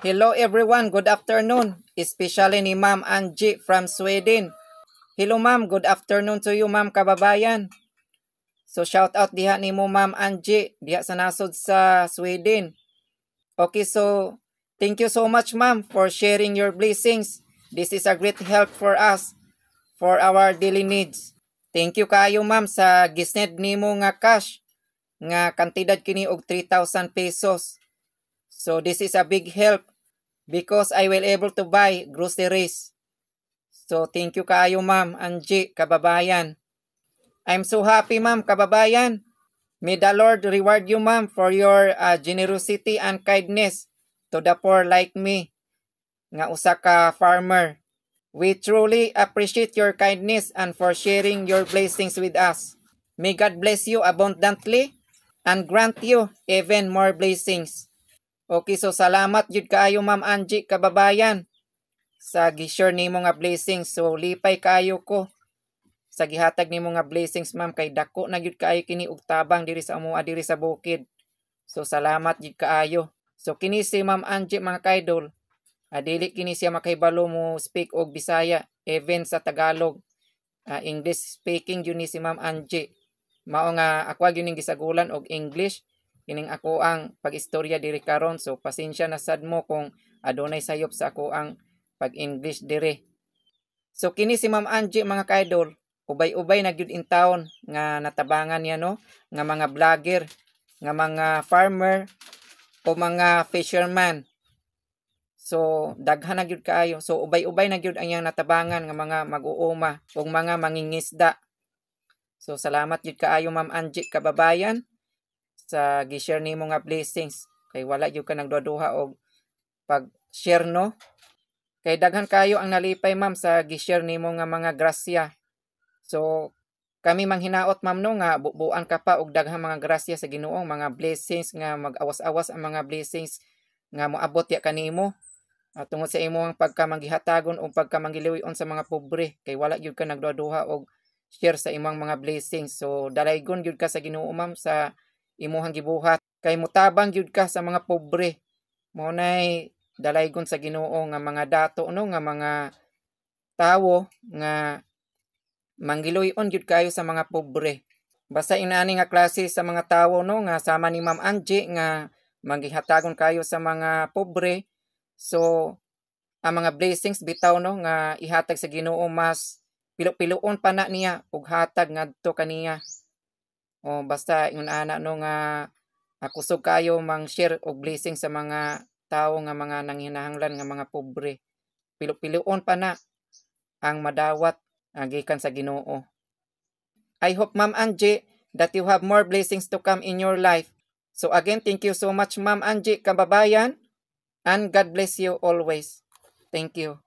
Hello everyone, good afternoon. Especially ni Ma'am Angie from Sweden. Hello ma'am, good afternoon to you ma'am kababayan. So shout out diha ni mo Ma'am Angie, diha sa nasod sa Sweden. Okay, so thank you so much ma'am for sharing your blessings. This is a great help for us for our daily needs. Thank you kayo ma'am sa gisned nimo nga cash nga kantidad kini og 3,000 pesos. So this is a big help because I will able to buy groceries. So thank you kayo ma'am Angie kababayan. I'm so happy ma'am kababayan. May the Lord reward you ma'am for your generosity and kindness to the poor like me nga usa ka farmer. We truly appreciate your kindness and for sharing your blessings with us. May God bless you abundantly and grant you even more blessings. Okay, so salamat jud kaayo ma'am Angie kababayan sa gi-share nimo nga blessings. So lipay kaayo ko sa gihatag nimo nga blessings ma'am kay dako na gyud kaayo kini og tabang diri sa amoa diri sa bukid. So salamat jud kaayo. So kini si Ma'am Angie mga kaidol, dili kini siya makahibalo mo speak og Bisaya even sa Tagalog. English speaking yun ni si Ma'am Angie. Mao nga ako gyud ning gisagulan og English kining ako ang pag-istorya diri karon. So pasensya na sad mo kung adunay sayop sa ako ang pag-English diri. So kini si Ma'am Angie mga kaidol, ubay-ubay na gyud in town nga natabangan niya no nga mga vlogger, nga mga farmer o mga fisherman. So daghan na gyud kaayo. So ubay-ubay na gyud ang iyang natabangan nga mga mag-uuma o mga mangingisda. So salamat gyud kaayo Ma'am Angie kababayan sa gi-share nimo nga blessings. Kay wala gyud ka nagduduha og pag-share no. Kay daghan kayo ang nalipay ma'am sa gi-share nimo nga mga grasya. So kami manghinaot ma'am no nga bubuan ka pa og daghang mga grasya sa Ginoo, mga blessings nga mag-awas-awas ang mga blessings nga moabot ya kanimo. Tungod sa imong pagkamanggihatagon o pagkamanggiliwion sa mga pobre kay wala gyud ka nagduduha og share sa imong mga blessings. So dalaygon gyud ka sa Ginoo ma'am sa imuhang gibuhat kay mutabang gyud ka sa mga pobre. Mao nay dalaygon sa Ginoo nga mga dato no nga mga tawo nga manggiluyon gyud kayo sa mga pobre. Basta inaani nga klase sa mga tawo no nga sama ni Ma'am Angie nga manggihatagon kayo sa mga pobre. So ang mga blessings bitaw no nga ihatag sa Ginoo mas pilo-piloon pa na niya ug hatag ngadto kaniya. O basta ingon ana no nga kusog kayo mang share og blessing sa mga tawo nga mga nanghinahanglan nga mga pobre. Pilo-piloon pa na ang madawat gikan sa Ginoo. I hope Ma'am Angie that you have more blessings to come in your life. So again, thank you so much Ma'am Angie kababayan and God bless you always. Thank you.